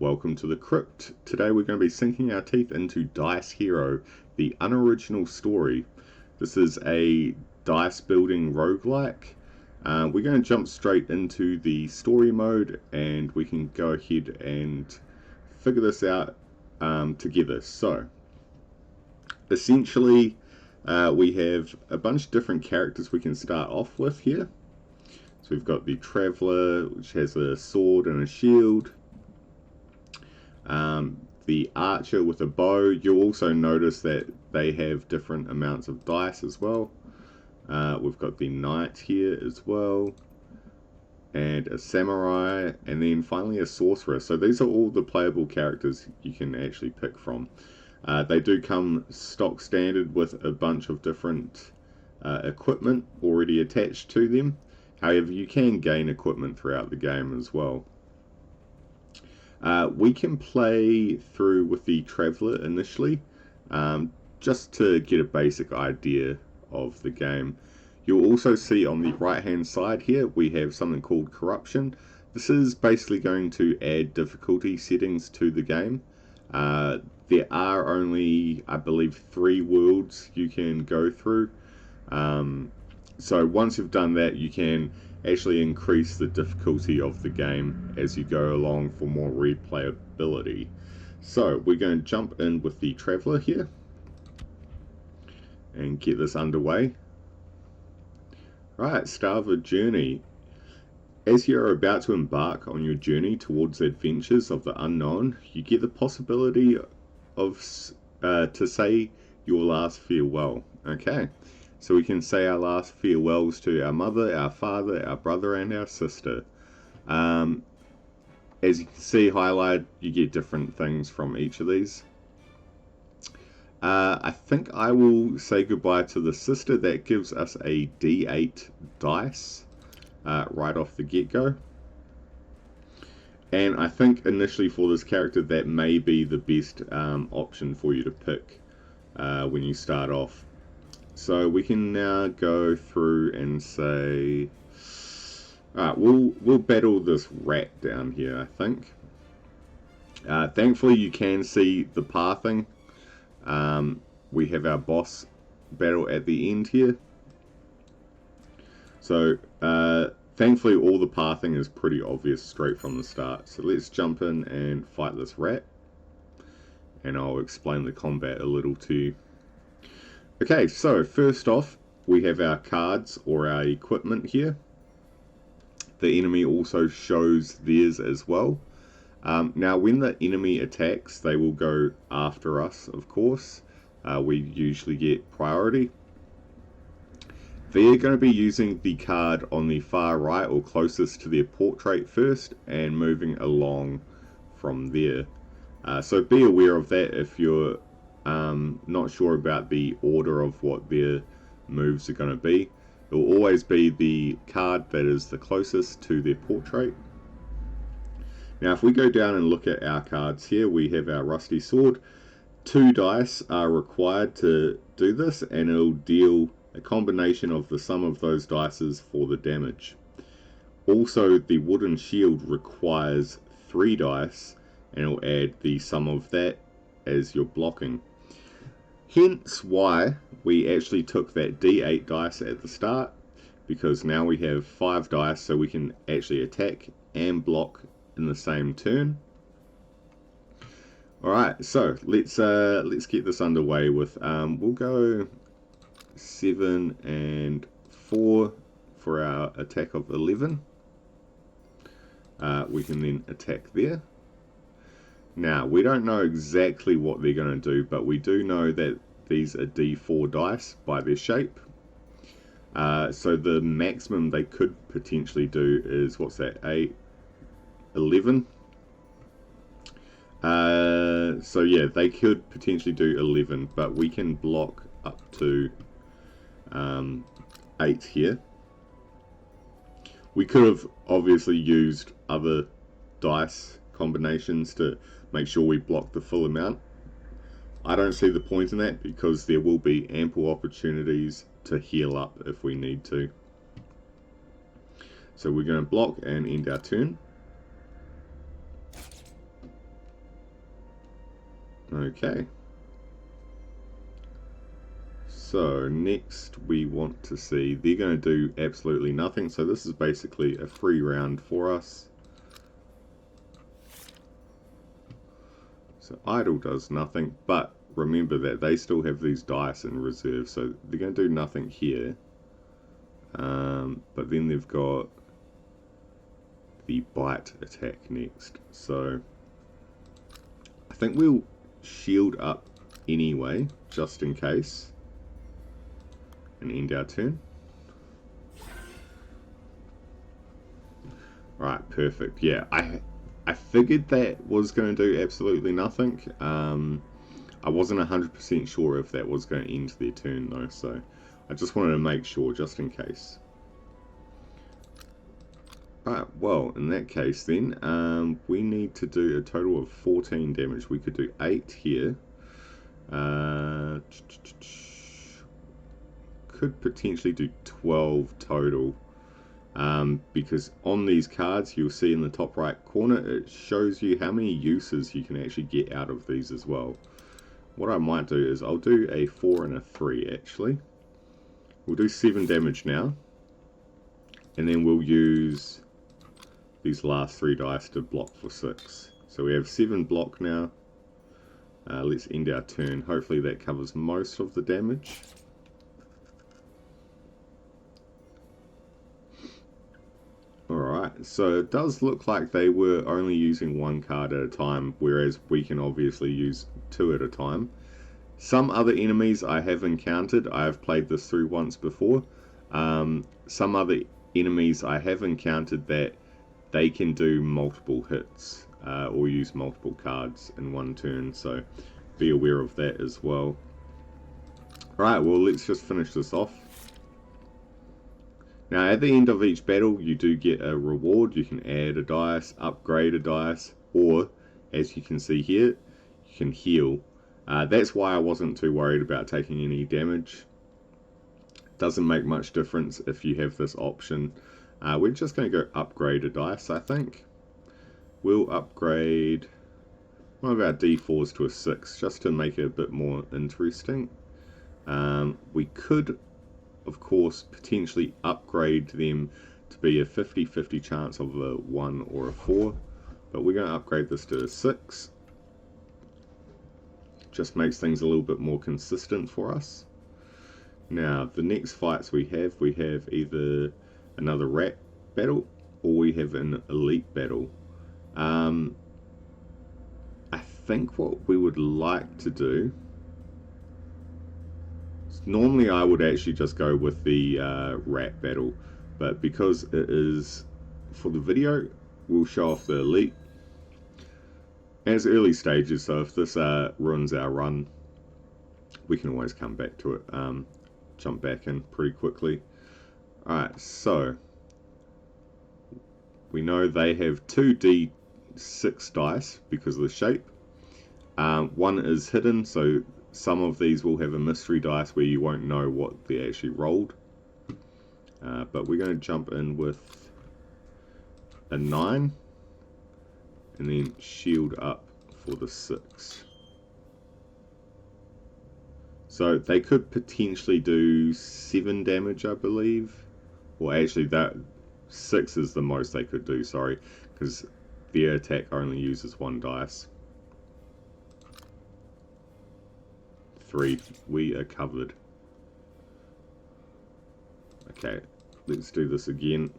Welcome to the crypt. Today we're going to be sinking our teeth into Dice Hero, the unoriginal story. This is a dice building roguelike. We're going to jump straight into the story mode and we can go ahead and figure this out together. So, essentially we have a bunch of different characters we can start off with here. So we've got the Traveller, which has a sword and a shield. The archer with a bow. You'll also notice that they have different amounts of dice as well. We've got the knight here as well, and a samurai, and then finally a sorcerer. So these are all the playable characters you can actually pick from. They do come stock standard with a bunch of different equipment already attached to them. However, you can gain equipment throughout the game as well. We can play through with the Traveller initially, just to get a basic idea of the game. You'll also see on the right hand side here we have something called Corruption. This is basically going to add difficulty settings to the game. There are only, I believe, 3 worlds you can go through. So once you've done that, you can actually increase the difficulty of the game as you go along for more replayability. So we're going to jump in with the Traveller here and get this underway. Right, start of a journey. As you're about to embark on your journey towards the adventures of the unknown, you get the possibility of to say your last farewell. Okay. So we can say our last farewells to our mother, our father, our brother, and our sister. As you can see highlighted, you get different things from each of these. I think I will say goodbye to the sister. That gives us a D8 dice right off the get-go. And I think initially for this character that may be the best option for you to pick when you start off. So we can now go through and say, alright, we'll battle this rat down here, I think. Thankfully you can see the pathing. We have our boss battle at the end here. So thankfully all the pathing is pretty obvious straight from the start. So let's jump in and fight this rat. And I'll explain the combat a little to you. Okay, so first off, we have our cards or our equipment here. The enemy also shows theirs as well. Now, when the enemy attacks, they will go after us, of course. We usually get priority. They're going to be using the card on the far right or closest to their portrait first and moving along from there. So be aware of that if you're not sure about the order of what their moves are going to be. It will always be the card that is the closest to their portrait. Now if we go down and look at our cards here, we have our rusty sword. 2 dice are required to do this, and it'll deal a combination of the sum of those dices for the damage. Also, the wooden shield requires 3 dice, and it'll add the sum of that as you're blocking. Hence why we actually took that D8 dice at the start, because now we have 5 dice, so we can actually attack and block in the same turn. Alright, so let's get this underway with, we'll go 7 and 4 for our attack of 11. We can then attack there. Now, we don't know exactly what they're going to do, but we do know that these are D4 dice by their shape. So the maximum they could potentially do is, what's that, 8, 11. So yeah, they could potentially do 11, but we can block up to 8 here. We could have obviously used other dice combinations to make sure we block the full amount. I don't see the point in that because there will be ample opportunities to heal up if we need to. So we're going to block and end our turn. Okay. So next we want to see, they're going to do absolutely nothing, so this is basically a free round for us. So idle does nothing, but remember that they still have these dice in reserve, so they're going to do nothing here. But then they've got the bite attack next, so I think we'll shield up anyway, just in case, and end our turn. Right, perfect. Yeah, I figured that was going to do absolutely nothing. I wasn't 100% sure if that was going to end their turn though, so I just wanted to make sure just in case. Right, well, in that case then, we need to do a total of 14 damage. We could do 8 here. Could potentially do 12 total. Because on these cards, you'll see in the top right corner, it shows you how many uses you can actually get out of these as well. What I might do is I'll do a 4 and a 3 actually. We'll do 7 damage now. And then we'll use these last 3 dice to block for 6. So we have 7 block now. Let's end our turn. Hopefully that covers most of the damage. Alright, so it does look like they were only using 1 card at a time, whereas we can obviously use 2 at a time. Some other enemies I have encountered, I have played this through once before. Some other enemies I have encountered that they can do multiple hits or use multiple cards in one turn, so be aware of that as well. Alright, well let's just finish this off. Now at the end of each battle you do get a reward. You can add a dice, upgrade a dice, or as you can see here, you can heal. That's why I wasn't too worried about taking any damage. Doesn't make much difference if you have this option. We're just going to go upgrade a dice, I think. We'll upgrade one of our d4s to a 6, just to make it a bit more interesting. We could, of course, potentially upgrade them to be a 50-50 chance of a 1 or a 4, but we're going to upgrade this to a 6. Just makes things a little bit more consistent for us. Now, the next fights we have either another rat battle or we have an elite battle. I think what we would like to do, normally I would actually just go with the rat battle, but because it is for the video, we'll show off the elite. And it's early stages, so if this ruins our run, we can always come back to it, jump back in pretty quickly. Alright, so we know they have 2d6 dice because of the shape. One is hidden, so some of these will have a mystery dice where you won't know what they actually rolled. But we're going to jump in with a 9 and then shield up for the 6. So they could potentially do 7 damage, I believe. Well, actually, that 6 is the most they could do, sorry, because their attack only uses 1 dice. 3, we are covered. Okay, let's do this again.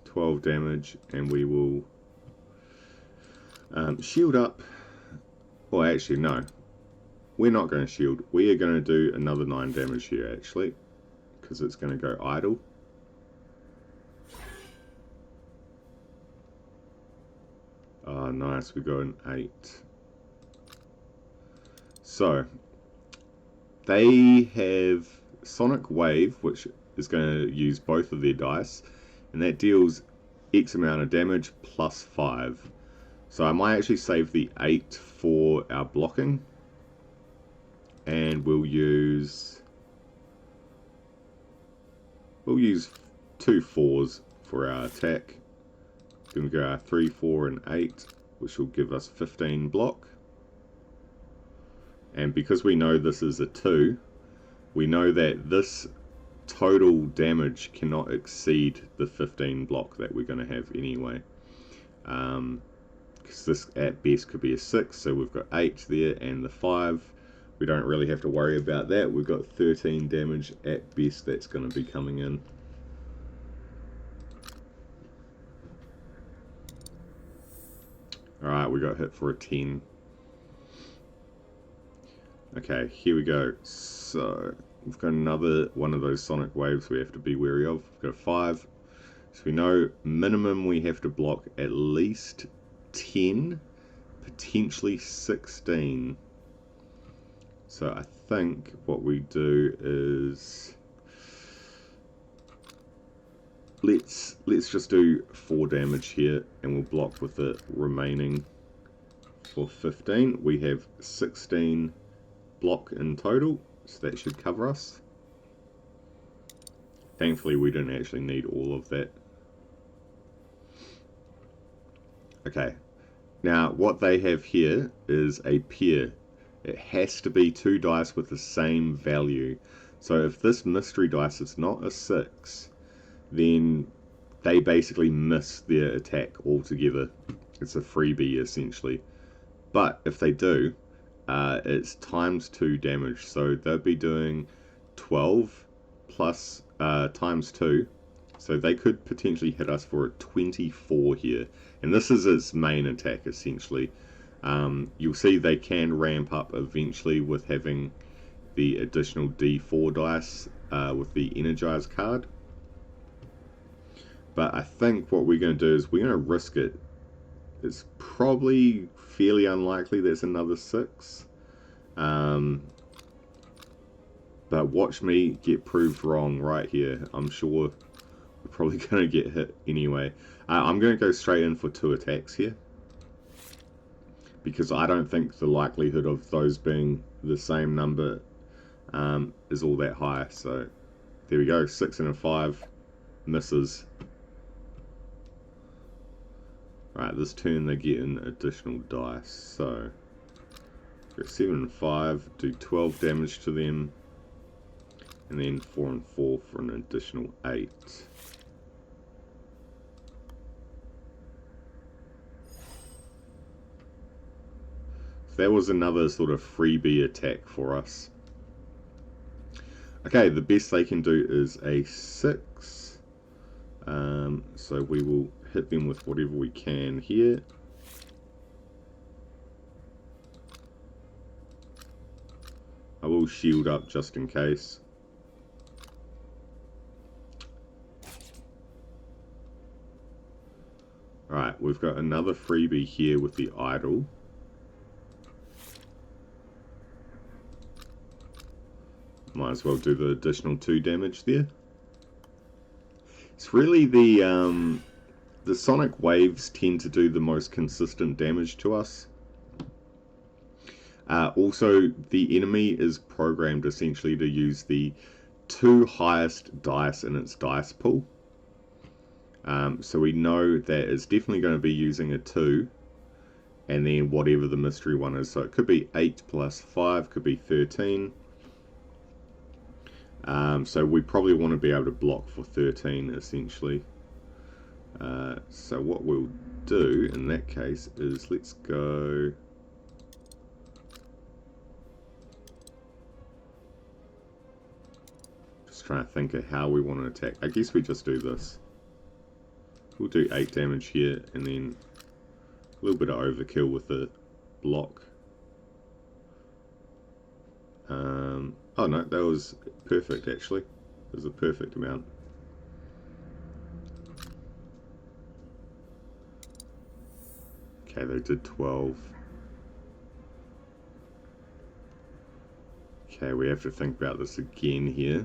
12 damage, and we will shield up. Well, actually, no. We're not going to shield. We are going to do another 9 damage here, actually, because it's going to go idle. Oh, nice. We got an 8. So, they have Sonic Wave, which is going to use both of their dice, and that deals X amount of damage plus 5. So I might actually save the 8 for our blocking, and we'll use 2 4s for our attack. Then we go our 3, 4, and 8, which will give us 15 block. And because we know this is a 2, we know that this total damage cannot exceed the 15 block that we're going to have anyway. Because this at best could be a 6, so we've got 8 there and the 5. We don't really have to worry about that. We've got 13 damage at best that's going to be coming in. Alright, we got hit for a 10. Okay, here we go. So, we've got another one of those sonic waves we have to be wary of. We've got a 5. So we know minimum we have to block at least 10, potentially 16. So I think what we do is let's just do 4 damage here, and we'll block with the remaining for 15. We have 16 block in total, so that should cover us. Thankfully we didn't actually need all of that. Okay, now what they have here is a pair. It has to be 2 dice with the same value. So if this mystery dice is not a 6, then they basically miss their attack altogether. It's a freebie essentially. But if they do, it's times 2 damage. So they'll be doing 12 plus times 2. So they could potentially hit us for a 24 here. And this is its main attack essentially. You'll see they can ramp up eventually with having the additional D4 dice with the Energize card. But I think what we're going to do is we're going to risk it. It's probably fairly unlikely there's another 6. But watch me get proved wrong right here. I'm sure we're probably going to get hit anyway. I'm going to go straight in for 2 attacks here, because I don't think the likelihood of those being the same number is all that high. So there we go, 6 and a 5 misses. Right, this turn they get an additional dice. So got 7 and 5, do 12 damage to them, and then 4 and 4 for an additional 8. So that was another sort of freebie attack for us. Okay, the best they can do is a 6. So we will hit them with whatever we can here. I will shield up just in case. Alright, we've got another freebie here with the idol. Might as well do the additional 2 damage there. It's really the sonic waves tend to do the most consistent damage to us. Also, the enemy is programmed essentially to use the 2 highest dice in its dice pool. So we know that it's definitely going to be using a 2, and then whatever the mystery one is. So it could be 8 plus 5, could be 13. So we probably want to be able to block for 13 essentially. So what we'll do in that case is let's go... Just trying to think of how we want to attack. I guess we just do this. We'll do 8 damage here and then a little bit of overkill with the block. Oh no, that was perfect actually. It was a perfect amount. Okay, they did 12. Okay, we have to think about this again here.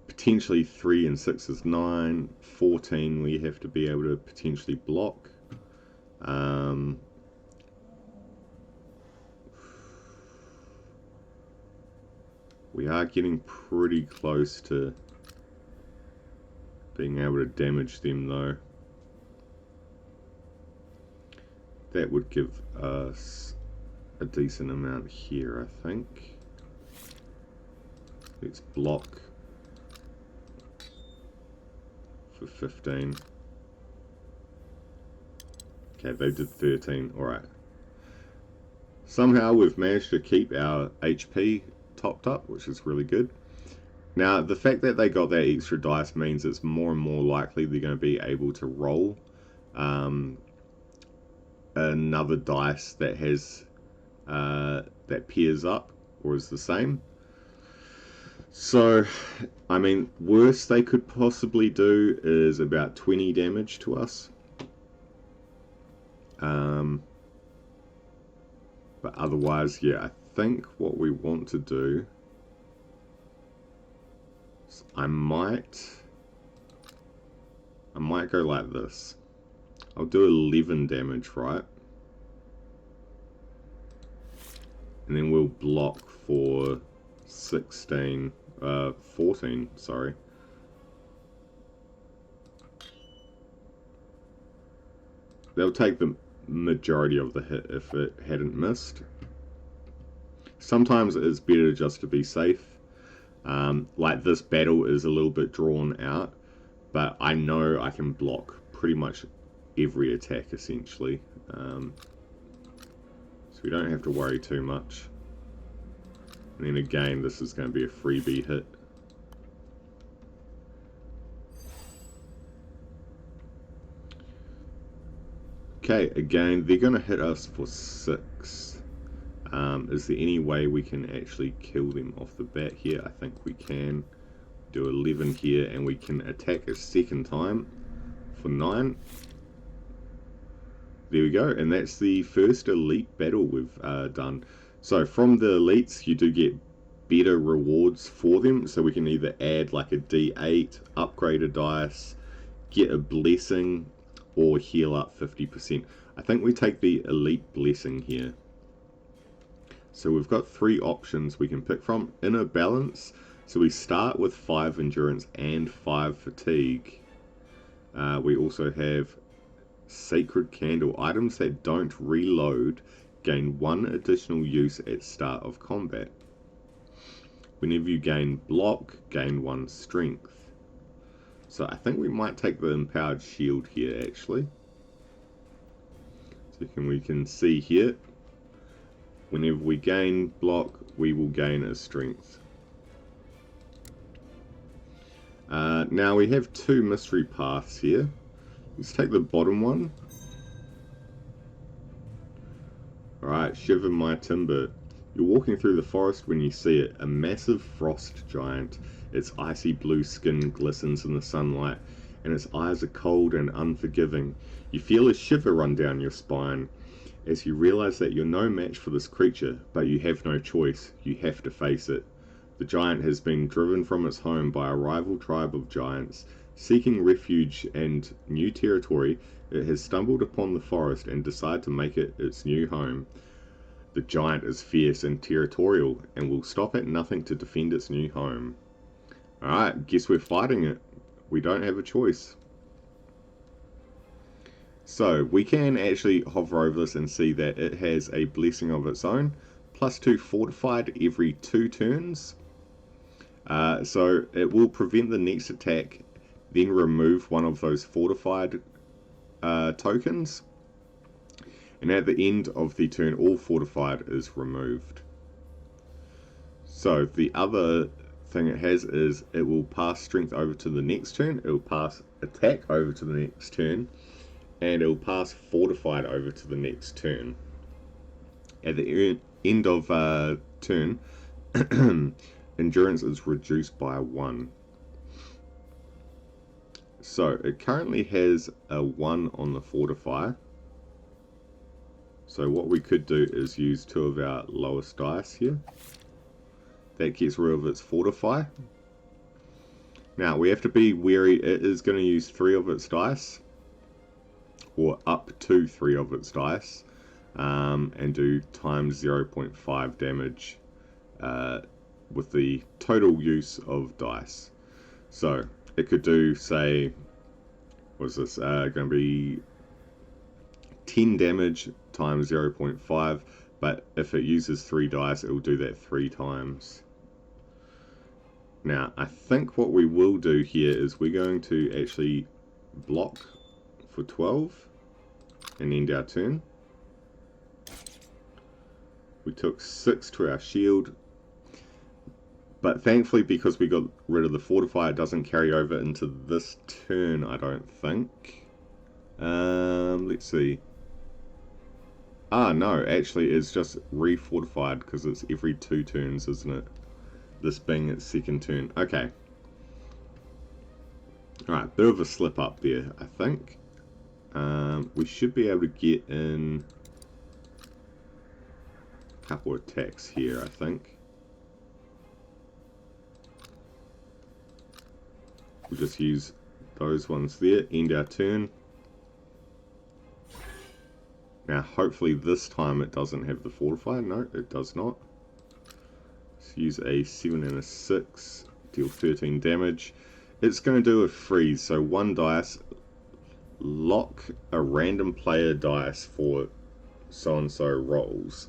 Potentially 3 and 6 is 9. 14 we have to be able to potentially block. We are getting pretty close to being able to damage them though. That would give us a decent amount here, I think. Let's block for 15. Okay, they did 13. Alright. Somehow we've managed to keep our HP topped up, which is really good. Now, the fact that they got that extra dice means it's more and more likely they're going to be able to roll another dice that has that pairs up or is the same. So, I mean, worst they could possibly do is about 20 damage to us. But otherwise, yeah, I think what we want to do is I might go like this. I'll do 11 damage, right? And then we'll block for 14, sorry. They'll take the majority of the hit if it hadn't missed. Sometimes it's better just to be safe. Like this battle is a little bit drawn out, but I know I can block pretty much every attack essentially. So we don't have to worry too much. And then again, this is going to be a freebie hit. Okay, again, they're going to hit us for 6. Is there any way we can actually kill them off the bat here? I think we can. Do 11 here, and we can attack a second time for 9. There we go, and that's the first elite battle we've done. So from the elites, you do get better rewards for them. So we can either add like a D8, upgrade a dice, get a blessing, or heal up 50%. I think we take the elite blessing here. So we've got 3 options we can pick from. Inner balance. So we start with 5 endurance and 5 fatigue. We also have sacred candle. Items that don't reload gain 1 additional use at start of combat. Whenever you gain block, gain 1 strength. So I think we might take the empowered shield here actually. So we can see here, whenever we gain block, we will gain a strength. Now we have 2 mystery paths here. Let's take the bottom one. Alright, shiver my timber. You're walking through the forest when you see it, a massive frost giant. Its icy blue skin glistens in the sunlight, and its eyes are cold and unforgiving. You feel a shiver run down your spine as you realize that you're no match for this creature, but you have no choice. You have to face it. The giant has been driven from its home by a rival tribe of giants. Seeking refuge and new territory, it has stumbled upon the forest and decided to make it its new home. The giant is fierce and territorial and will stop at nothing to defend its new home. Alright, guess we're fighting it. We don't have a choice. So, we can actually hover over this and see that it has a blessing of its own. +2 fortified every 2 turns. So, it will prevent the next attack, then remove one of those fortified tokens. And at the end of the turn, all fortified is removed. So, the other thing it has is it will pass strength over to the next turn, it will pass attack over to the next turn, and it will pass fortified over to the next turn. At the end of turn, endurance is reduced by 1. So it currently has a 1 on the fortify. So what we could do is use 2 of our lowest dice here. That gets rid of its fortify. Now we have to be wary, it is going to use 3 of its dice, or up to 3 of its dice, and do times 0.5 damage with the total use of dice. So it could do, say, what's this, going to be 10 damage times 0.5 but if it uses 3 dice, it will do that 3 times. Now, I think what we will do here is we're going to actually block for 12 and end our turn. We took 6 to our shield, but thankfully because we got rid of the fortify, it doesn't carry over into this turn, I don't think. Let's see. Ah, no, actually it's just re-fortified because it's every 2 turns, isn't it? This being its second turn. Okay. Alright, bit of a slip up there, I think. We should be able to get in a couple of attacks here, I think. We'll just use those ones there, end our turn. Now, hopefully this time it doesn't have the fortify. No, it does not. Let's use a 7 and a 6, deal 13 damage. It's going to do a freeze, so 1 dice, lock a random player dice for so-and-so rolls.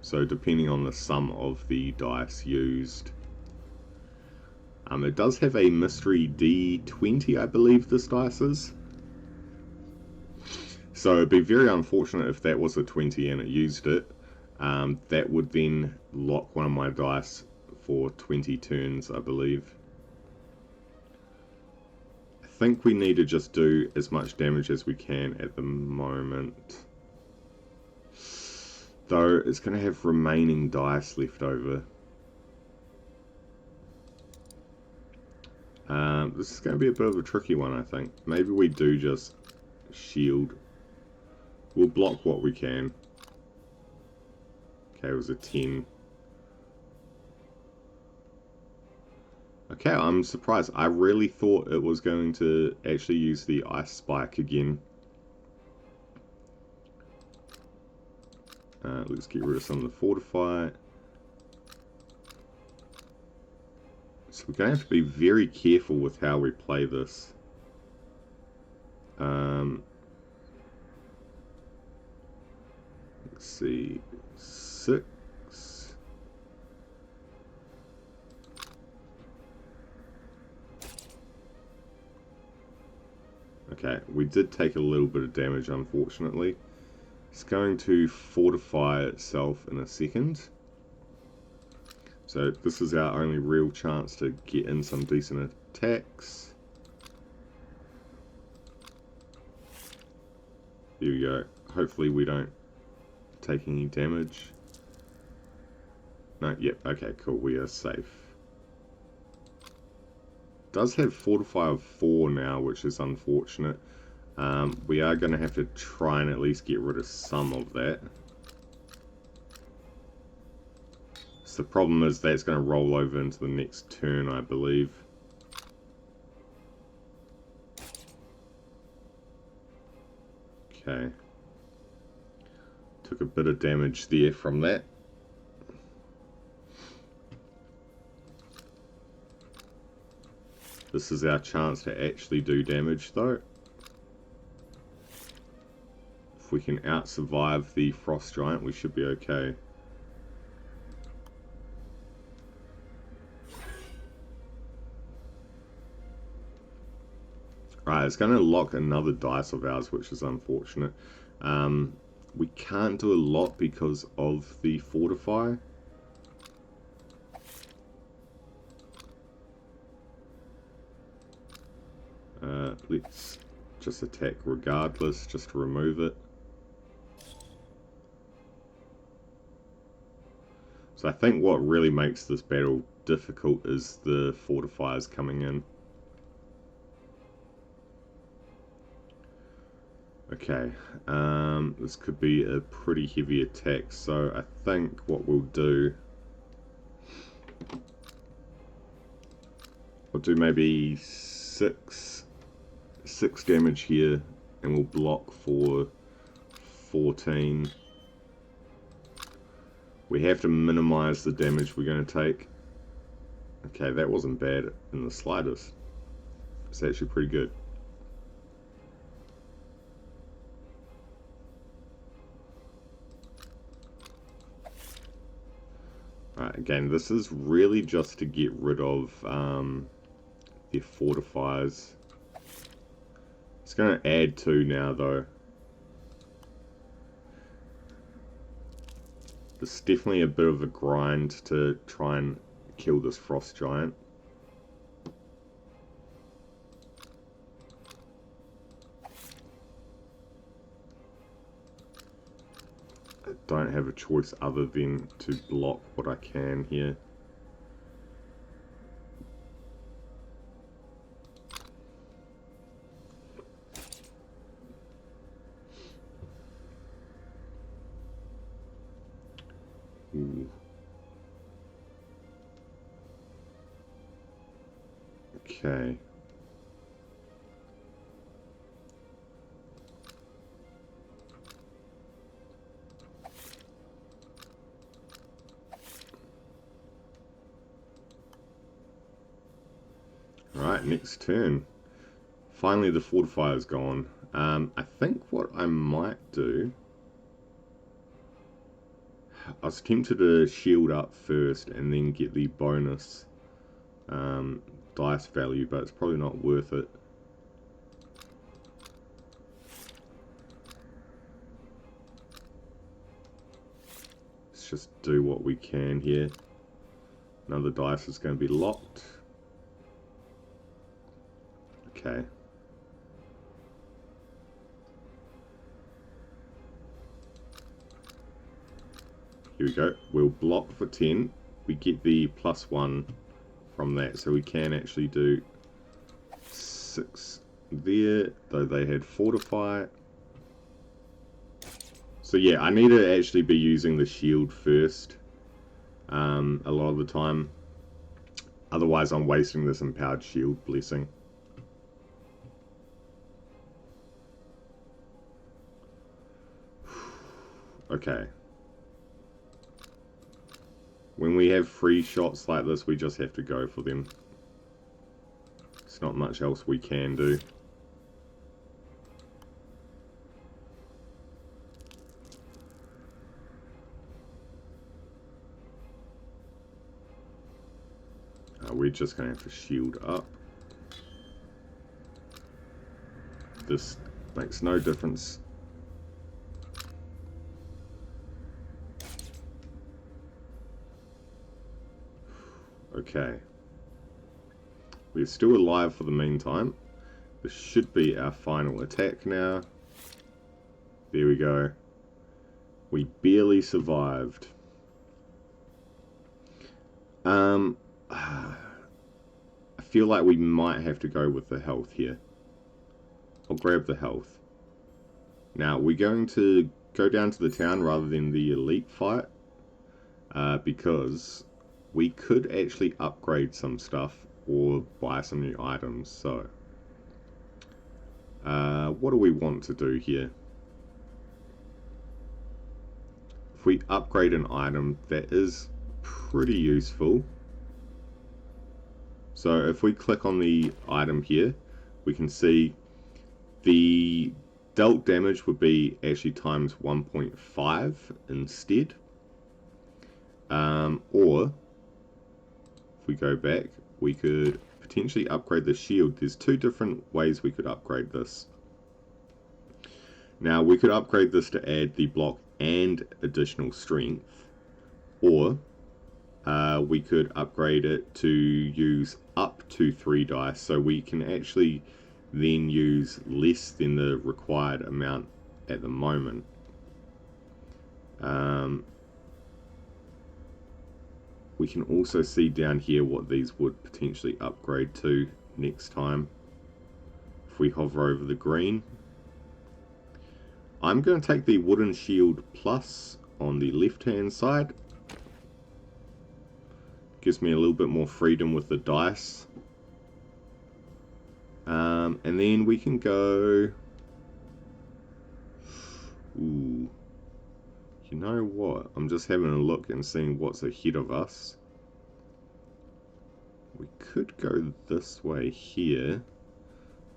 So depending on the sum of the dice used. It does have a mystery D20, I believe this dice is. So it'd be very unfortunate if that was a 20 and it used it. That would then lock one of my dice for 20 turns, I believe. I think we need to just do as much damage as we can at the moment. Though it's going to have remaining dice left over. This is going to be a bit of a tricky one, I think. Maybe we do just shield. We'll block what we can. Okay, it was a 10. Okay, I'm surprised. I really thought it was going to actually use the ice spike again. Let's get rid of some of the fortify. So we're going to have to be very careful with how we play this. Let's see, 6. Okay, we did take a little bit of damage, unfortunately. It's going to fortify itself in a second. So this is our only real chance to get in some decent attacks. Here we go. Hopefully we don't take any damage. No, yep, okay, cool, we are safe. Does have fortify of 4 now, which is unfortunate. We are going to have to try and at least get rid of some of that. So the problem is that's going to roll over into the next turn, I believe. Okay. Took a bit of damage there from that. This is our chance to actually do damage though. If we can out-survive the frost giant, we should be okay. Right, it's going to lock another dice of ours, which is unfortunate. We can't do a lot because of the fortify. Let's just attack regardless, just to remove it. So I think what really makes this battle difficult is the fortifiers coming in. Okay, this could be a pretty heavy attack, so I think what we'll do... We'll do maybe 6 damage here, and we'll block for 14. We have to minimize the damage we're going to take. Okay, that wasn't bad in the slightest. It's actually pretty good. Alright, again, this is really just to get rid of their fortifiers. It's going to add 2 now, though. It's definitely a bit of a grind to try and kill this frost giant. I don't have a choice other than to block what I can here. Ooh. Okay. Alright, next turn. Finally the fortifier's gone. I think what I might do... I was tempted to shield up first and then get the bonus dice value, but it's probably not worth it. Let's just do what we can here. Another dice is going to be locked. Okay. Here we go. We'll block for 10. We get the +1 from that, so we can actually do 6 there, though they had fortify. So yeah, I need to actually be using the shield first a lot of the time. Otherwise I'm wasting this empowered shield blessing. Okay. When we have free shots like this, we just have to go for them. There's not much else we can do. We're just going to have to shield up. This makes no difference. Okay. We're still alive for the meantime. This should be our final attack now. There we go. We barely survived. I feel like we might have to go with the health here. I'll grab the health. Now, we're going to go down to the town rather than the elite fight. Because we could actually upgrade some stuff or buy some new items. So, what do we want to do here? If we upgrade an item, that is pretty useful. So if we click on the item here, we can see the dealt damage would be actually times 1.5 instead. Or if we go back, we could potentially upgrade the shield. There's 2 different ways we could upgrade this. Now we could upgrade this to add the block and additional strength, or we could upgrade it to use up to 3 dice, so we can actually then use less than the required amount at the moment. We can also see down here what these would potentially upgrade to next time if we hover over the green. I'm going to take the wooden shield plus on the left hand side. Gives me a little bit more freedom with the dice. And then we can go... Ooh. You know what? I'm just having a look and seeing what's ahead of us. We could go this way here.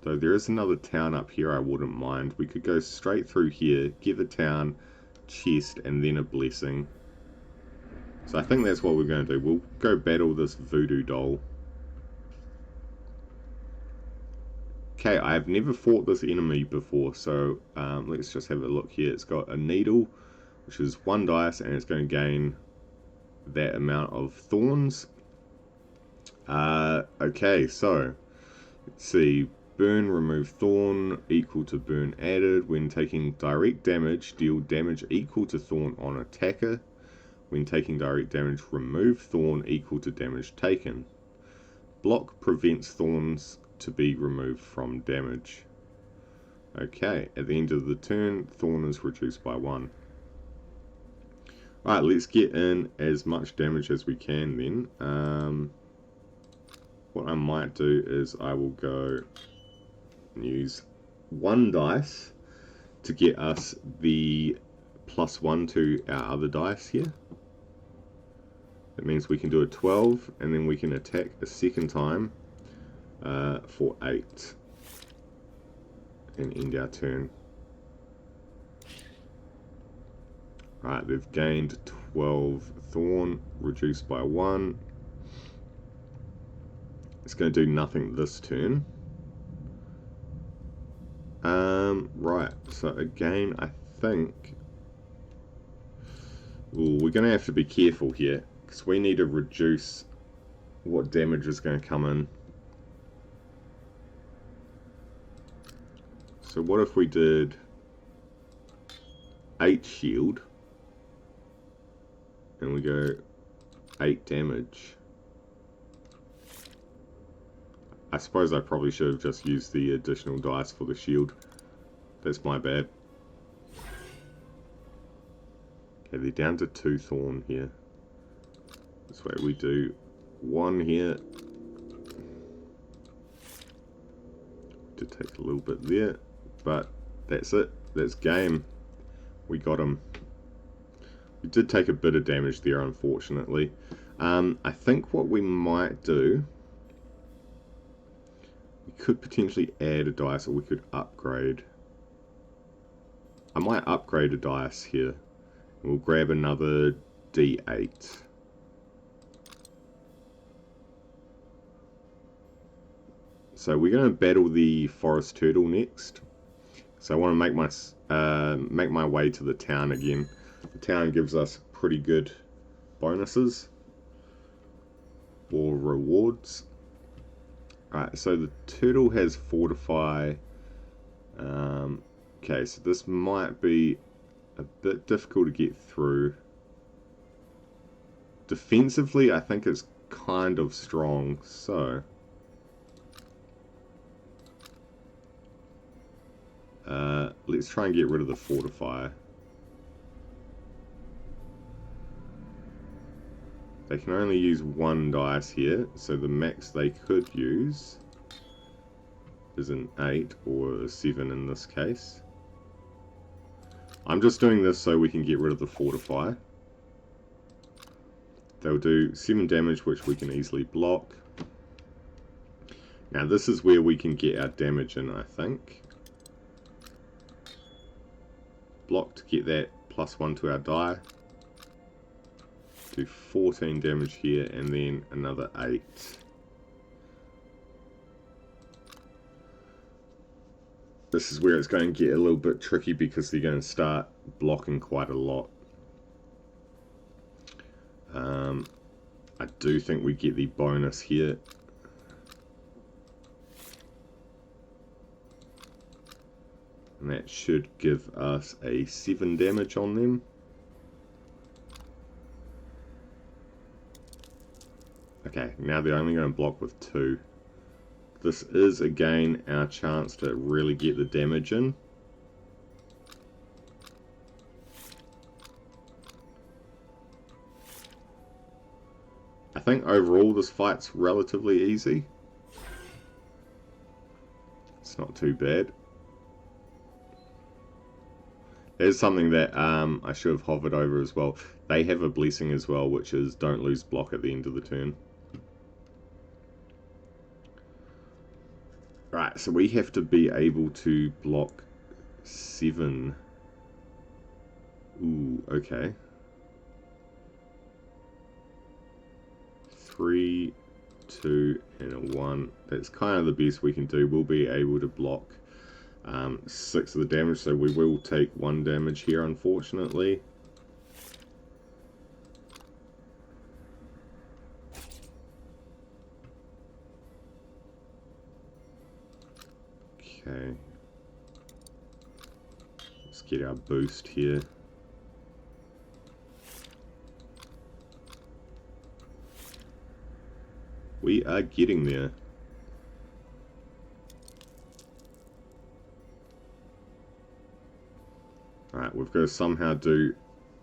Though there is another town up here I wouldn't mind. We could go straight through here, get the town, chest, and then a blessing. So I think that's what we're going to do. We'll go battle this voodoo doll. Okay, I've never fought this enemy before, so let's just have a look here. It's got a needle, which is 1 dice, and it's going to gain that amount of thorns. Okay, so let's see. Burn, remove thorn, equal to burn added. When taking direct damage, deal damage equal to thorn on attacker. When taking direct damage, remove thorn equal to damage taken. Block prevents thorns to be removed from damage. Okay, at the end of the turn, thorn is reduced by 1. Alright, let's get in as much damage as we can then. What I might do is I will go and use 1 dice to get us the +1 to our other dice here. That means we can do a 12, and then we can attack a second time for 8 and end our turn. Right, they've gained 12 thorn, reduced by 1. It's going to do nothing this turn. Right, so again, I think we're going to have to be careful here, because we need to reduce what damage is going to come in. So what if we did 8 shield, and we go 8 damage? I suppose I probably should have just used the additional dice for the shield. That's my bad. Okay, they're down to 2 thorn here. This way we do 1 here. Did take a little bit there, but that's it. That's game. We got him. We did take a bit of damage there, unfortunately. I think what we might do, we could potentially add a dice, or we could upgrade. I might upgrade a dice here. We'll grab another D8. So we're going to battle the forest turtle next. So I want to make my way to the town again. The town gives us pretty good bonuses or rewards. Alright, so the turtle has fortify. Okay, so this might be a bit difficult to get through. Defensively, I think it's kind of strong, so let's try and get rid of the fortifier. They can only use 1 dice here, so the max they could use is an 8 or a 7 in this case. I'm just doing this so we can get rid of the fortifier. They'll do 7 damage, which we can easily block. Now this is where we can get our damage in, I think. Block to get that +1 to our die. Do 14 damage here, and then another 8. This is where it's going to get a little bit tricky, because they're going to start blocking quite a lot. I do think we get the bonus here. And that should give us a 7 damage on them. Okay, now they're only going to block with 2. This is again our chance to really get the damage in. I think overall this fight's relatively easy. It's not too bad. There's something that I should have hovered over as well. They have a blessing as well, which is don't lose block at the end of the turn. Right, so we have to be able to block 7. Ooh, okay. 3, 2, and a 1. That's kind of the best we can do. We'll be able to block 6 of the damage, so we will take 1 damage here, unfortunately. Okay. Let's get our boost here. We are getting there. Alright, we've got to somehow do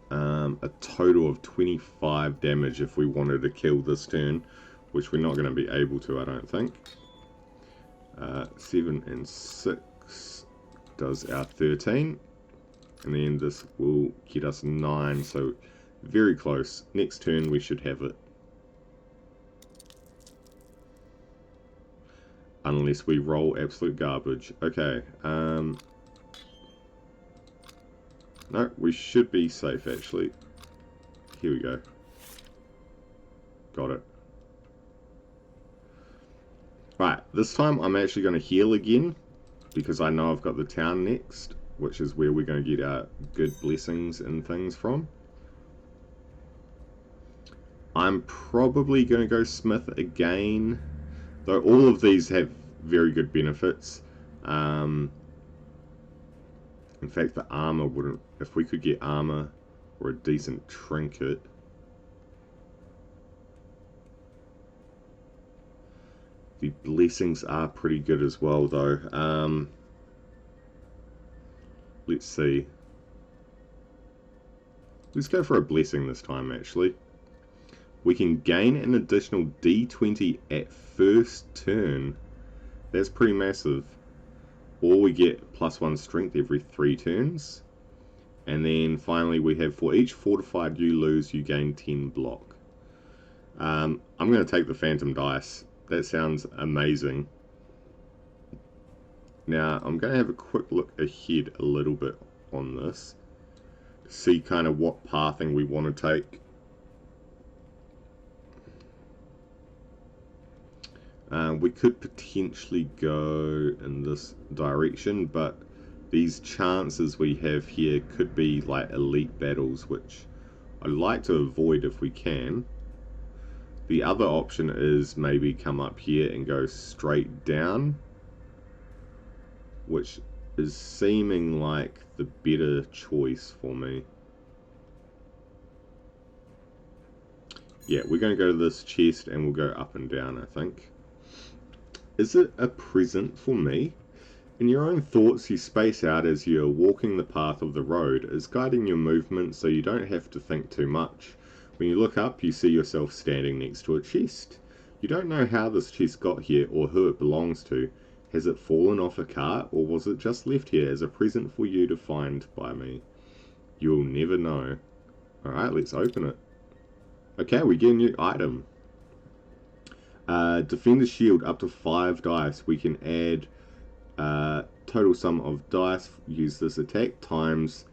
a total of 25 damage if we wanted to kill this turn, which we're not going to be able to, I don't think. 7 and 6 does our 13. And then this will get us 9, so very close. Next turn we should have it. Unless we roll absolute garbage. Okay. No, we should be safe actually. Here we go. Got it. Right, this time I'm actually going to heal again, because I know I've got the town next, which is where we're going to get our good blessings and things from. I'm probably going to go Smith again, though all of these have very good benefits. In fact, the armor wouldn't... If we could get armor or a decent trinket... The blessings are pretty good as well, though. Let's see. Let's go for a blessing this time, actually. We can gain an additional D20 at first turn. That's pretty massive. Or we get +1 strength every 3 turns. And then finally we have, for each fortified you lose, you gain 10 block. I'm going to take the phantom dice. That sounds amazing. Now, I'm going to have a quick look ahead a little bit on this, to see kind of what pathing we want to take. We could potentially go in this direction, but these chances we have here could be like elite battles, which I'd like to avoid if we can. The other option is maybe come up here and go straight down, which is seeming like the better choice for me. Yeah, we're going to go to this chest and we'll go up and down, I think. Is it a present for me? In your own thoughts, you space out as you're walking the path of the road, as guiding your movement so you don't have to think too much. When you look up, you see yourself standing next to a chest. You don't know how this chest got here or who it belongs to. Has it fallen off a cart, or was it just left here as a present for you to find by me? You'll never know. Alright, let's open it. Okay, we get a new item. Defender's Shield, up to 5 dice. We can add total sum of dice, use this attack, times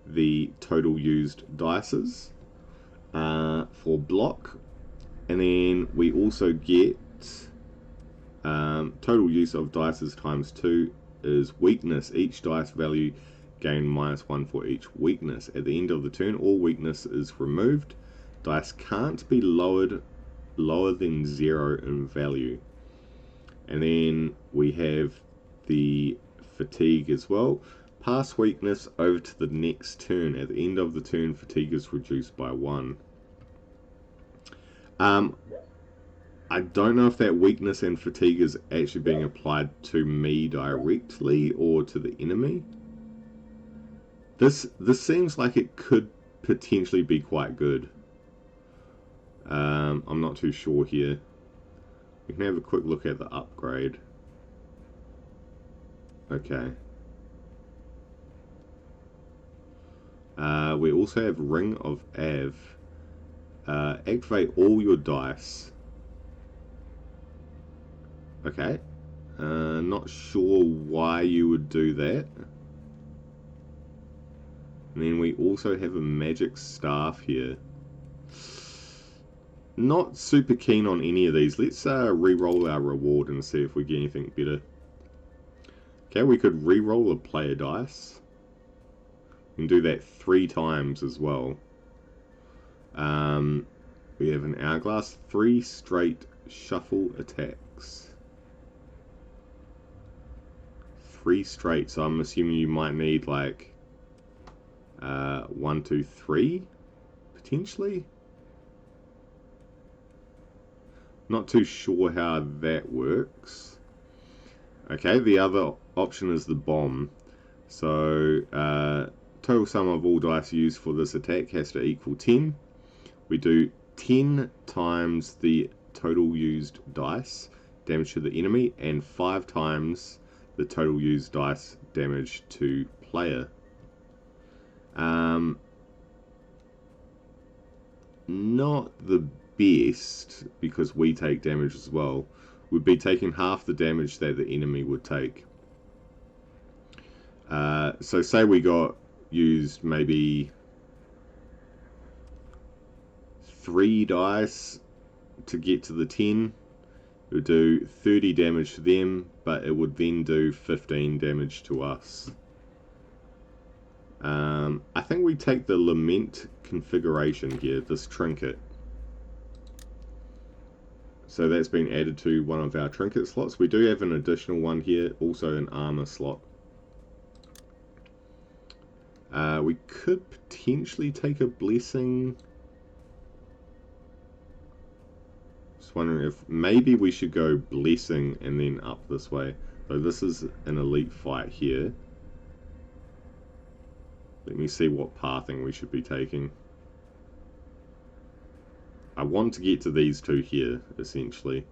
the total used dices for block. And then we also get total use of dices times 2 is weakness. Each dice value gain -1 for each weakness. At the end of the turn, all weakness is removed. Dice can't be lower than 0 in value. And then we have the fatigue as well. Pass weakness over to the next turn. At the end of the turn, fatigue is reduced by 1. I don't know if that weakness and fatigue is actually being applied to me directly or to the enemy. This seems like it could potentially be quite good. I'm not too sure here. We can have a quick look at the upgrade. Okay. We also have Ring of Av. Activate all your dice. Okay. Not sure why you would do that. And then we also have a magic staff here. Not super keen on any of these. Let's re-roll our reward and see if we get anything better. Okay, we could re-roll a player dice. We can do that 3 times as well. We have an hourglass, 3 straight shuffle attacks. 3 straight, so I'm assuming you might need like 1, 2, 3 potentially. Not too sure how that works. Okay, the other option is the bomb. So total sum of all dice used for this attack has to equal 10. We do 10 times the total used dice damage to the enemy and 5 times the total used dice damage to player. Not the best, because we take damage as well. We'd be taking half the damage that the enemy would take. So say we got used maybe 3 dice to get to the 10. It would do 30 damage to them, but it would then do 15 damage to us. I think we take the Lament configuration here, this trinket. So that's been added to one of our trinket slots. We do have an additional one here, also an armor slot. We could potentially take a blessing. Just wondering if maybe we should go blessing and then up this way. So this is an elite fight here. Let me see what pathing we should be taking. I want to get to these 2 here, essentially.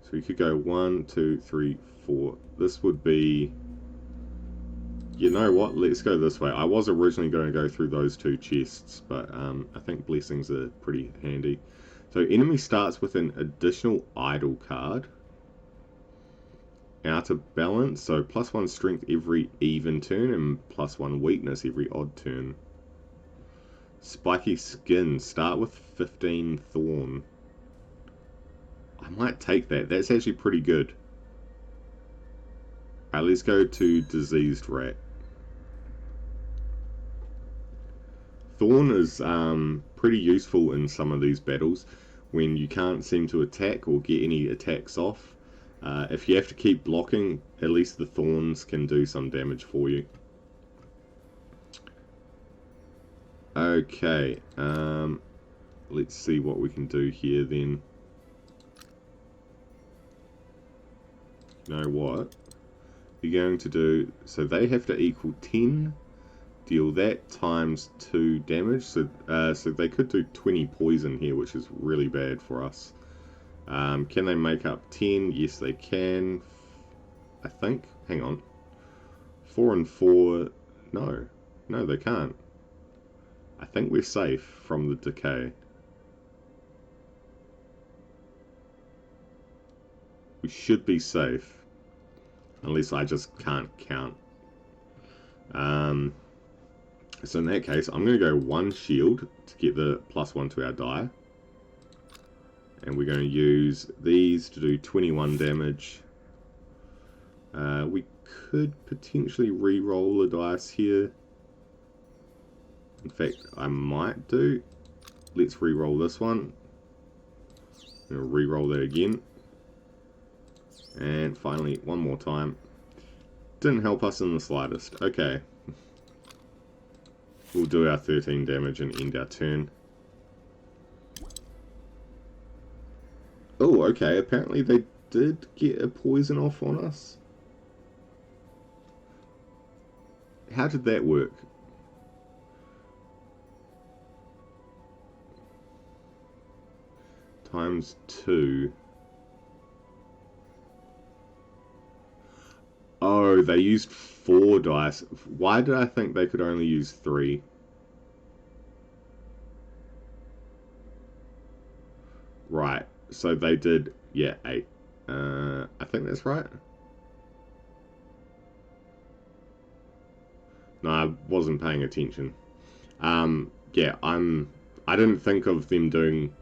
So we could go 1, 2, 3, 4. This would be... You know what? Let's go this way. I was originally going to go through those 2 chests, but I think blessings are pretty handy. So enemy starts with an additional idle card. Out of balance, so +1 strength every even turn and +1 weakness every odd turn. Spiky skin, start with 15 thorn. I might take that. That's actually pretty good. Alright, let's go to diseased rat. Thorn is pretty useful in some of these battles when you can't seem to attack or get any attacks off. If you have to keep blocking, at least the thorns can do some damage for you. Okay, let's see what we can do here then. You know what? You're going to do, so they have to equal 10. Deal that times 2 damage, so they could do 20 poison here, which is really bad for us. Can they make up 10? Yes, they can. I think. Hang on. 4 and 4. No, they can't. I think we're safe from the decay. We should be safe, unless I just can't count. So in that case, I'm going to go 1 shield to get the +1 to our die. And we're going to use these to do 21 damage. We could potentially re-roll the dice here. In fact, I might do. Let's re-roll this one. I'm going to re-roll that again. And finally, one more time. Didn't help us in the slightest. Okay. We'll do our 13 damage and end our turn. Oh, okay. Apparently they did get a poison off on us. How did that work? Times 2. Oh, they used 4 dice. Why did I think they could only use 3? Right, so they did, yeah, 8. I think that's right. No, I wasn't paying attention. Yeah, I'm I didn't think of them doing,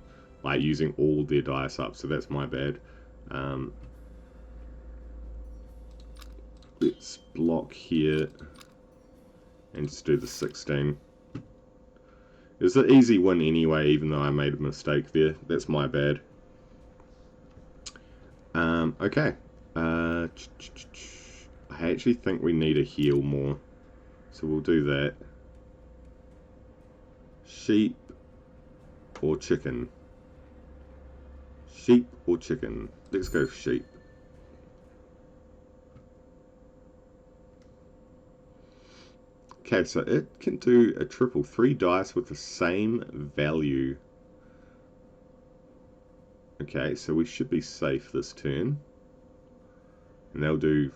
like, using all their dice up, so that's my bad. Let's block here and just do the 16. It was an easy win anyway, even though I made a mistake there. That's my bad. Okay. I actually think we need a heal more, so we'll do that. Sheep or chicken? Sheep or chicken? Let's go sheep. Okay, so it can do a triple, 3 dice with the same value. Okay, so we should be safe this turn. And they'll do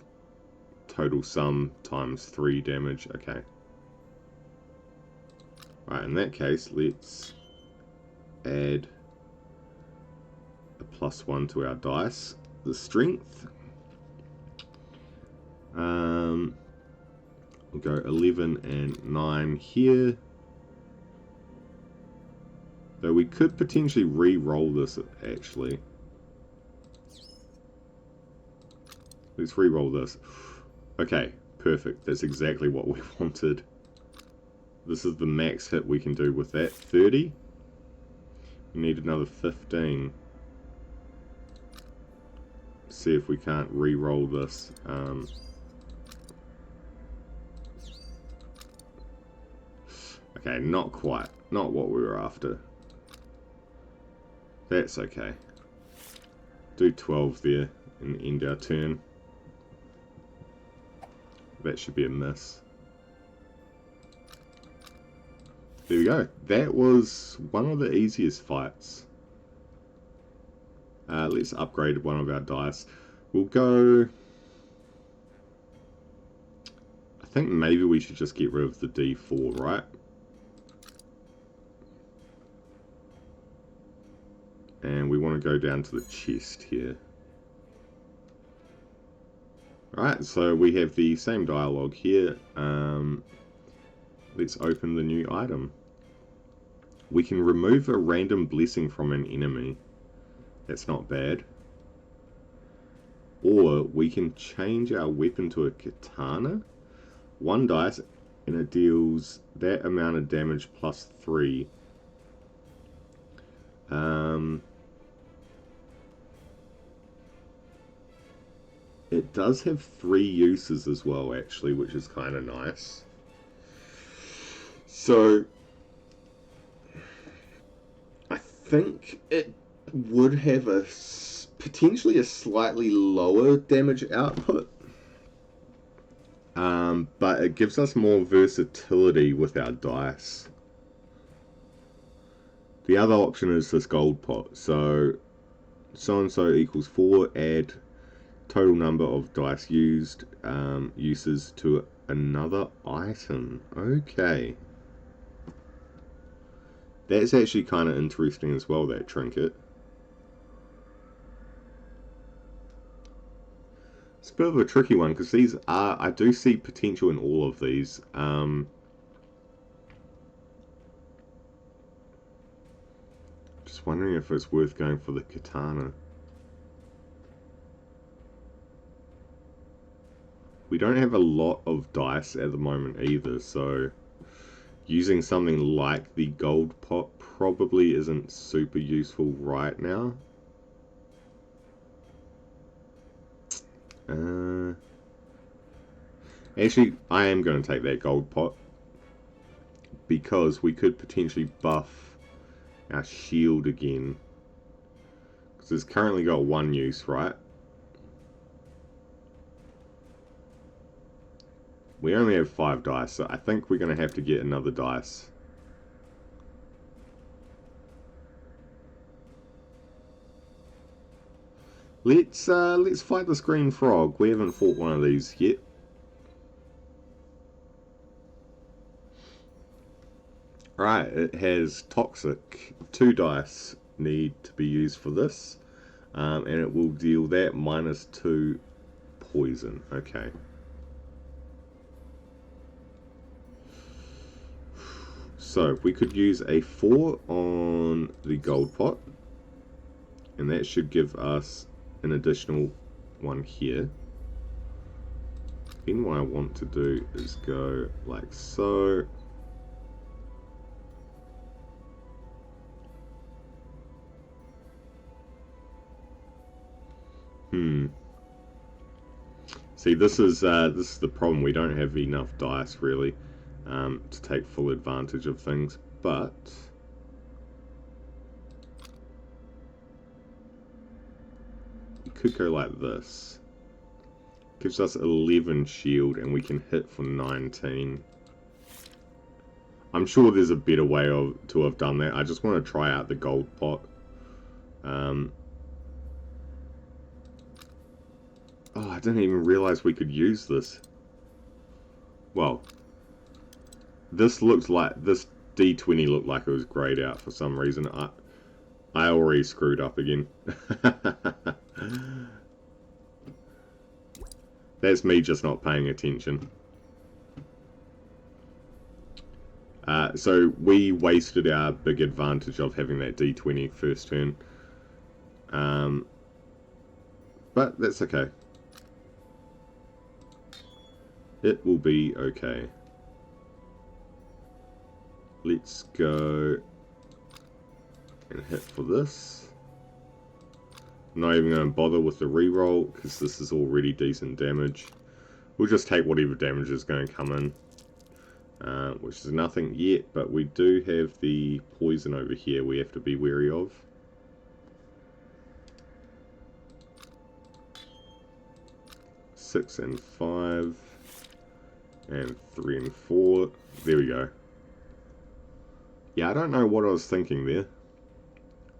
total sum times 3 damage. Okay. Right, in that case, let's add a +1 to our dice. The strength. We'll go 11 and 9 here. Though we could potentially re-roll this, actually. Let's re-roll this. Okay, perfect. That's exactly what we wanted. This is the max hit we can do with that. 30. We need another 15. See if we can't re-roll this. Okay, not quite. Not what we were after. That's okay. Do 12 there and end our turn. That should be a miss. There we go. That was one of the easiest fights. Let's upgrade one of our dice. We'll go... I think maybe we should just get rid of the D4, right? And we want to go down to the chest here. Alright, so we have the same dialogue here. Let's open the new item. We can remove a random blessing from an enemy. That's not bad. Or we can change our weapon to a katana. 1 dice and it deals that amount of damage plus 3. It does have 3 uses as well, actually, which is kind of nice. So, I think it would have a potentially a slightly lower damage output, but it gives us more versatility with our dice. The other option is this gold pot. So and so equals 4. Add total number of dice used uses to another item. Okay. That's actually kind of interesting as well, that trinket. It's a bit of a tricky one, because these are... I do see potential in all of these. Just wondering if it's worth going for the katana. We don't have a lot of dice at the moment either, so using something like the gold pot probably isn't super useful right now. Actually, I am going to take that gold pot, because we could potentially buff our shield again, because it's currently got 1 use, right? We only have 5 dice, so I think we're going to have to get another dice. Let's fight this green frog. We haven't fought one of these yet. Right, it has toxic. 2 dice need to be used for this, and it will deal that -2 poison. Okay. So we could use a 4 on the gold pot, and that should give us an additional one here. Then what I want to do is go like so. See, this is the problem. We don't have enough dice really to take full advantage of things, but we could go like this. Gives us 11 shield, and we can hit for 19. I'm sure there's a better way to have done that. I just want to try out the gold pot. Oh, I didn't even realize we could use this. Well, this D20 looked like it was grayed out for some reason. I already screwed up again. That's me just not paying attention. So we wasted our big advantage of having that D20 first turn. But that's okay. It will be okay. Let's go and hit for this. I'm not even going to bother with the reroll because this is already decent damage. We'll just take whatever damage is going to come in, which is nothing yet, but we do have the poison over here we have to be wary of. Six and 5. And 3 and 4. There we go. Yeah, I don't know what I was thinking there.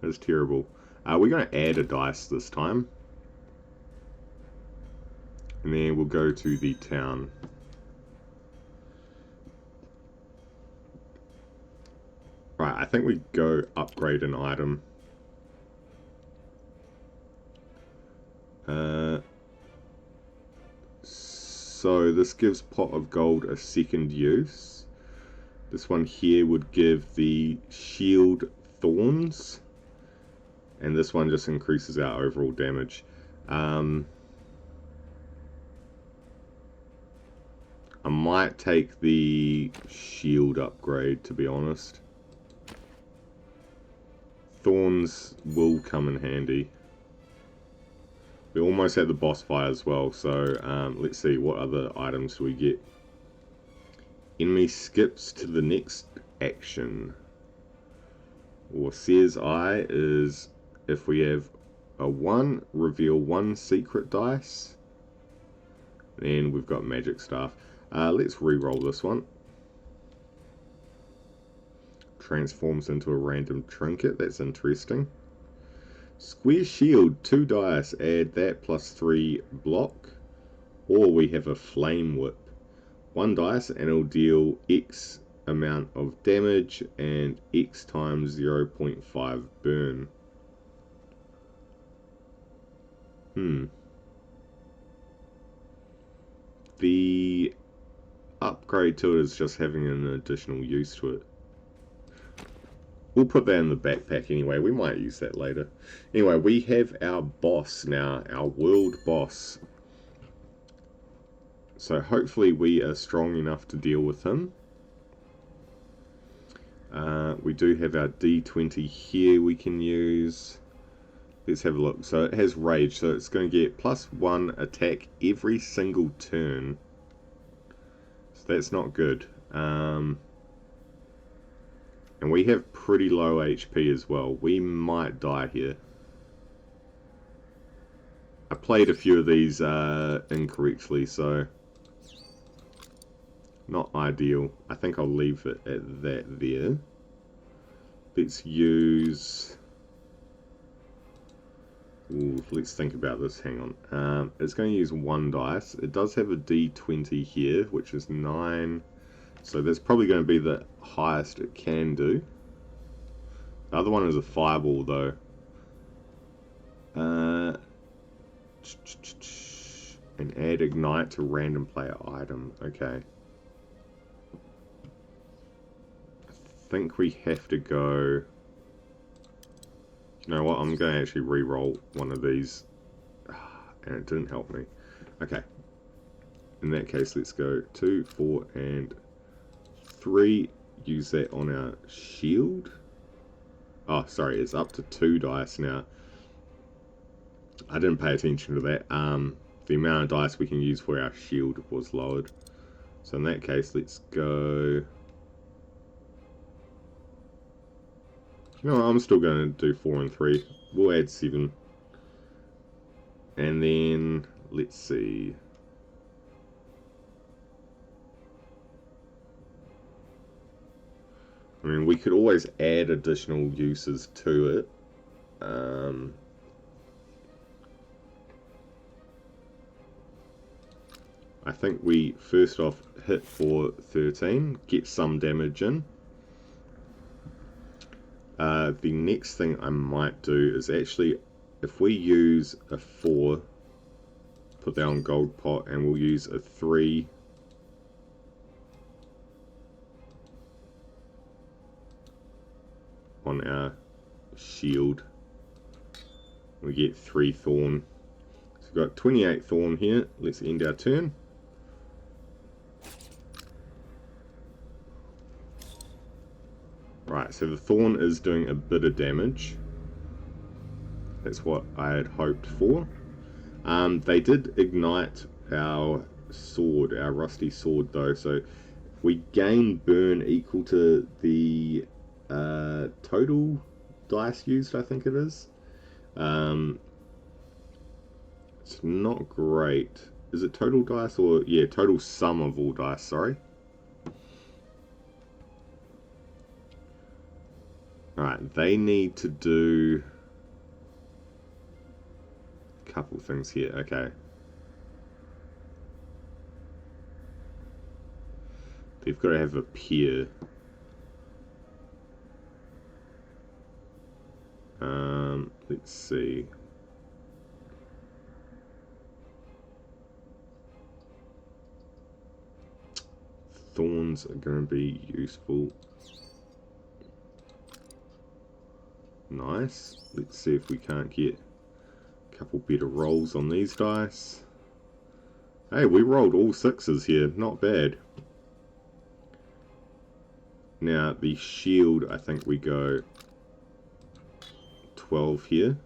That's terrible. We're going to add a dice this time. And then we'll go to the town. Right, I think we go upgrade an item. So this gives pot of gold a second use. This one here would give the shield thorns, and this one just increases our overall damage. I might take the shield upgrade, to be honest. Thorns will come in handy. We're almost at the boss fight as well, so let's see what other items do we get. Enemy skips to the next action. Or says I is if we have a 1, reveal 1 secret dice. Then we've got magic staff. Let's re-roll this one. Transforms into a random trinket, that's interesting. Square shield, 2 dice, add that plus 3 block. Or we have a flame whip. 1 dice and it'll deal X amount of damage and X times 0.5 burn. The upgrade to it is just having an additional use to it. We'll put that in the backpack anyway. We might use that later. Anyway, we have our boss now, our world boss. So hopefully we are strong enough to deal with him. We do have our D20 here we can use. Let's have a look. So it has rage, so it's going to get +1 attack every single turn. So that's not good. And we have pretty low HP as well. We might die here. I played a few of these incorrectly, so not ideal. I think I'll leave it at that there. Let's use... Ooh, let's think about this. Hang on. It's going to use 1 dice. It does have a D20 here, which is 9. So that's probably going to be the highest it can do. The other one is a fireball, though. And add ignite to random player item. Okay. I think we have to go... You know what, I'm going to actually re-roll one of these. And it didn't help me. Okay. In that case, let's go 2, 4, and 3. Use that on our shield. Oh, sorry, it's up to 2 dice now. I didn't pay attention to that. The amount of dice we can use for our shield was lowered. So in that case, let's go... You know what, I'm still going to do 4 and 3. We'll add 7. And then, let's see. I mean, we could always add additional uses to it. I think we first off hit for 13, get some damage in. The next thing I might do is actually, if we use a 4, put that on gold pot, and we'll use a 3 on our shield. We get 3 thorn. So we've got 28 thorn here. Let's end our turn. Right, so the thorn is doing a bit of damage. That's what I had hoped for. They did ignite our sword, our rusty sword though, so we gain burn equal to the total dice used, I think it is. It's not great. Is it total dice or... Yeah, total sum of all dice, sorry. Alright, they need to do a couple things here. Okay. They've got to have a pier. Let's see. Thorns are going to be useful. Nice. Let's see if we can't get a couple better rolls on these dice. Hey, we rolled all 6s here. Not bad. Now, the shield, I think we go 12 here.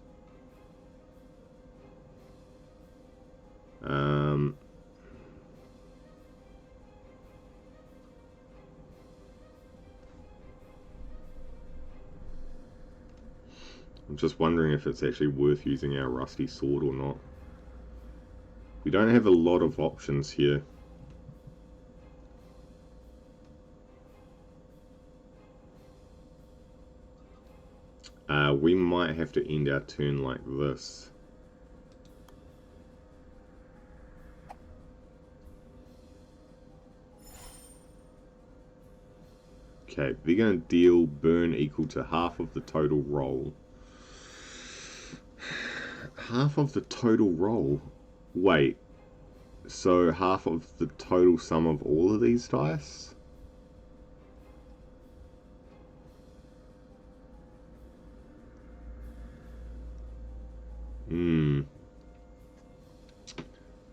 I'm just wondering if it's actually worth using our rusty sword or not. We don't have a lot of options here. We might have to end our turn like this. Okay, they're going to deal burn equal to half of the total roll. Half of the total roll? Wait, so half of the total sum of all of these dice?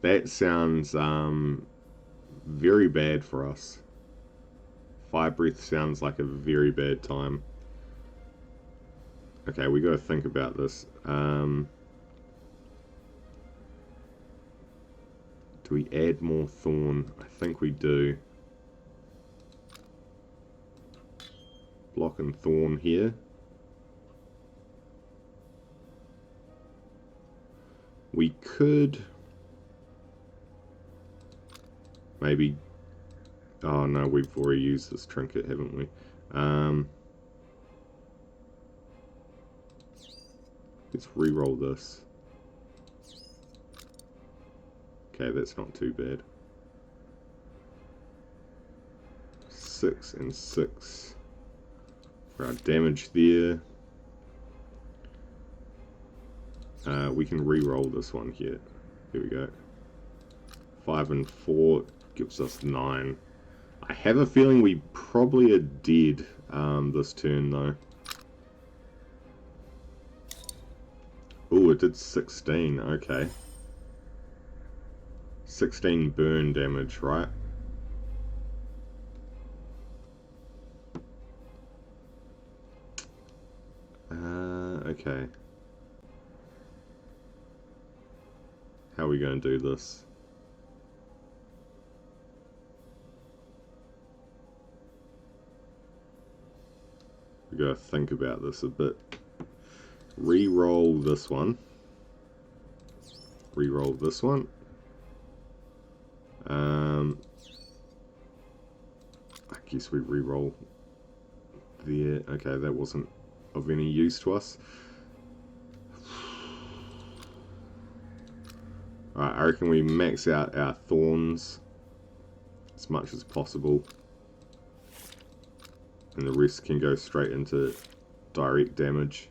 That sounds very bad for us. Fire breath sounds like a very bad time. Okay, we gotta think about this. Do we add more thorn? I think we do. Block and thorn here. We could maybe... Oh no, we've already used this trinket, haven't we? Let's re-roll this. Okay, that's not too bad. 6 and 6 for our damage there. We can re-roll this one here. Here we go. 5 and 4 gives us 9. I have a feeling we probably are dead. this turn though. Oh, it did 16, okay. 16 burn damage, right? Okay. How are we going to do this? We gotta think about this a bit. Re-roll this one. Re-roll this one. I guess we re-roll there. Okay, that wasn't of any use to us. Alright, I reckon we max out our thorns as much as possible. And the rest can go straight into direct damage.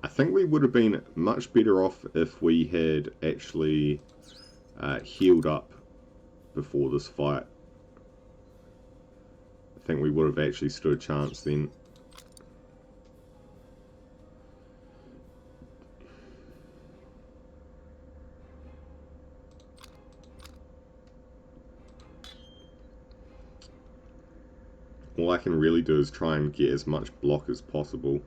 I think we would have been much better off if we had actually healed up before this fight. I think we would have actually stood a chance then. All I can really do is try and get as much block as possible.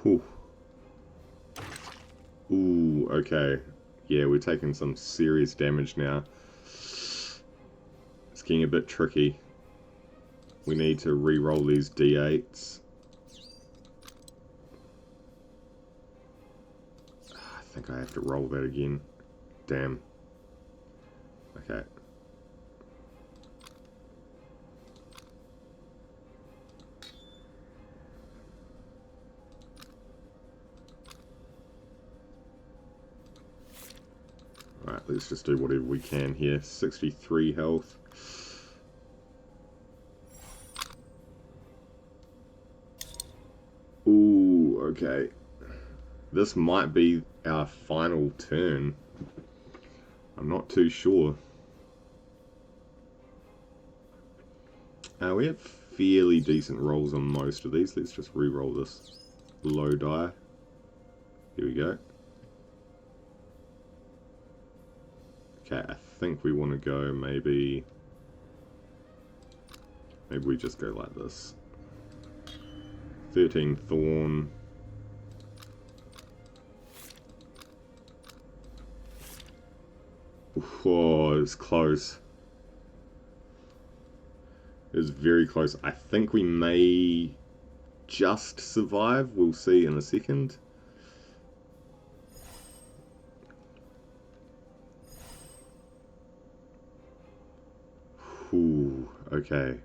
Whew. Ooh, okay. Yeah, we're taking some serious damage now. It's getting a bit tricky. We need to re-roll these d8s. I think I have to roll that again. Damn. Okay. Alright, let's just do whatever we can here. 63 health. Ooh, okay. This might be our final turn. I'm not too sure. We have fairly decent rolls on most of these. Let's just re-roll this low die. Here we go. Okay, I think we want to go maybe we just go like this. 13 thorn. Oh, it's close. It was very close. I think we may just survive. We'll see in a second. Ooh, okay.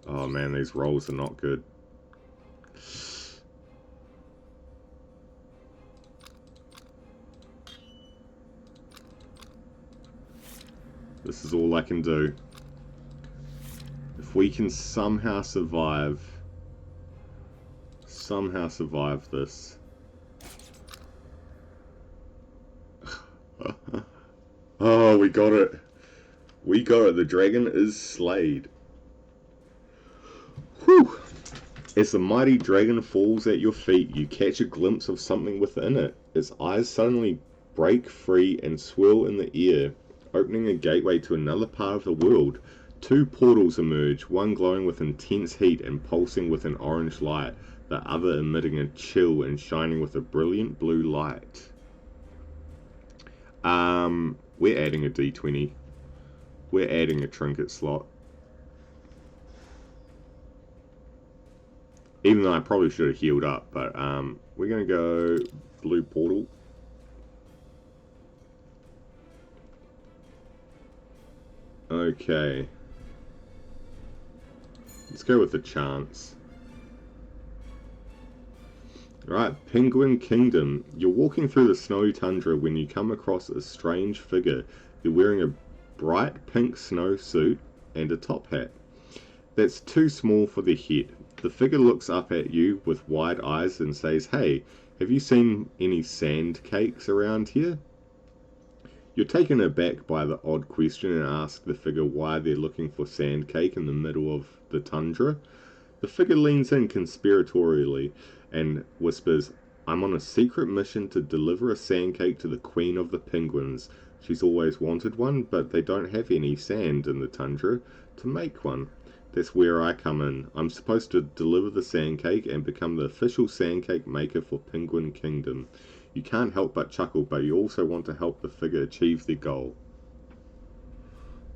Oh man, these rolls are not good. This is all I can do. If we can somehow survive this. Oh, we got it. We got it. The dragon is slayed. Whew. As the mighty dragon falls at your feet, you catch a glimpse of something within it. Its eyes suddenly break free and swirl in the air, opening a gateway to another part of the world. Two portals emerge, one glowing with intense heat and pulsing with an orange light, the other emitting a chill and shining with a brilliant blue light. We're adding a D20. We're adding a trinket slot. Even though I probably should have healed up, but we're going to go blue portal. Okay. Let's go with the chance. Right, Penguin Kingdom. You're walking through the snowy tundra when you come across a strange figure. They're wearing a bright pink snowsuit and a top hat that's too small for their head. The figure looks up at you with wide eyes and says, "Hey, have you seen any sand cakes around here?" You're taken aback by the odd question and ask the figure why they're looking for sand cake in the middle of the tundra. The figure leans in conspiratorially and whispers, "I'm on a secret mission to deliver a sandcake to the Queen of the Penguins. She's always wanted one, but they don't have any sand in the tundra to make one. That's where I come in. I'm supposed to deliver the sandcake and become the official sandcake maker for Penguin Kingdom." You can't help but chuckle, but you also want to help the figure achieve their goal.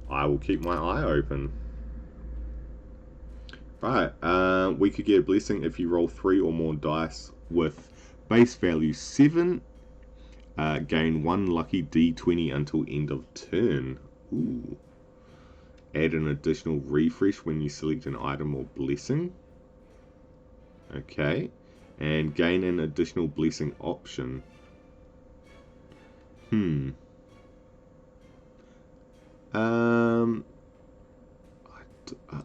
I will keep my eye open. Right, we could get a blessing if you roll 3 or more dice with base value 7. Gain 1 lucky d20 until end of turn. Ooh. Add an additional refresh when you select an item or blessing. Okay. And gain an additional blessing option. I'm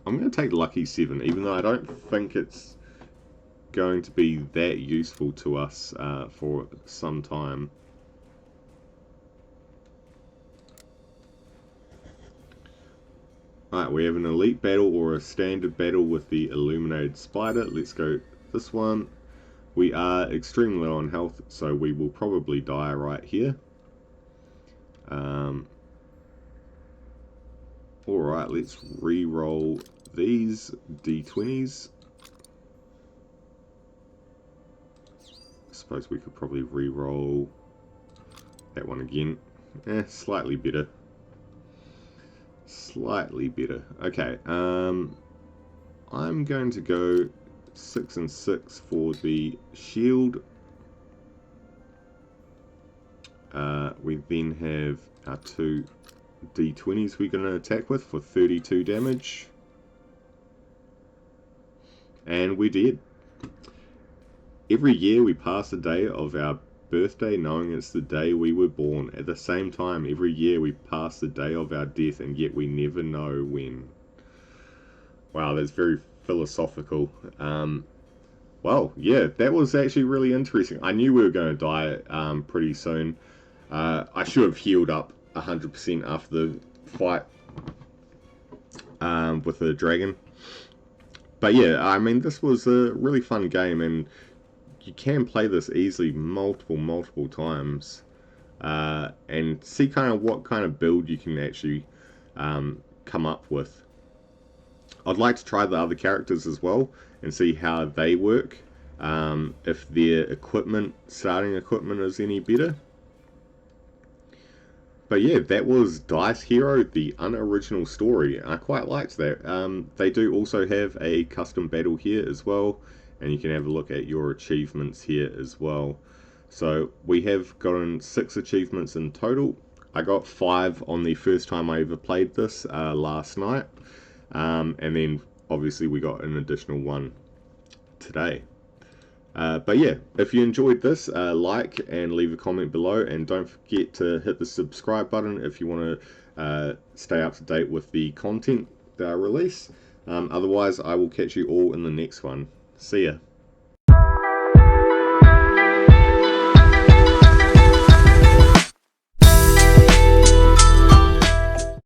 going to take lucky 7, even though I don't think it's going to be that useful to us for some time. Alright, we have an elite battle or a standard battle with the illuminated spider. Let's go this one. We are extremely low on health, so we will probably die right here. Alright, let's re-roll these d20s. I suppose we could probably re-roll that one again. Slightly better. Slightly better. Okay, I'm going to go 6 and 6 for the shield. We then have our 2 d20s we're going to attack with for 32 damage. And we did. Every year we pass the day of our birthday knowing it's the day we were born. At the same time, every year we pass the day of our death, and yet we never know when. Wow, that's very philosophical. Well, yeah, that was actually really interesting. I knew we were going to die pretty soon. I should have healed up 100% after the fight with the dragon. But yeah, I mean, this was a really fun game, and you can play this easily multiple times and see kind of what kind of build you can actually come up with. I'd like to try the other characters as well and see how they work, if their equipment, starting equipment, is any better. But yeah, that was Dice Hero, the unoriginal story. I quite liked that. They do also have a custom battle here as well, and you can have a look at your achievements here as well. So we have gotten 6 achievements in total. I got 5 on the first time I ever played this last night, and then obviously we got an additional 1 today. But yeah, if you enjoyed this, like and leave a comment below, and don't forget to hit the subscribe button if you want to stay up to date with the content that I release. Otherwise, I will catch you all in the next one. See ya.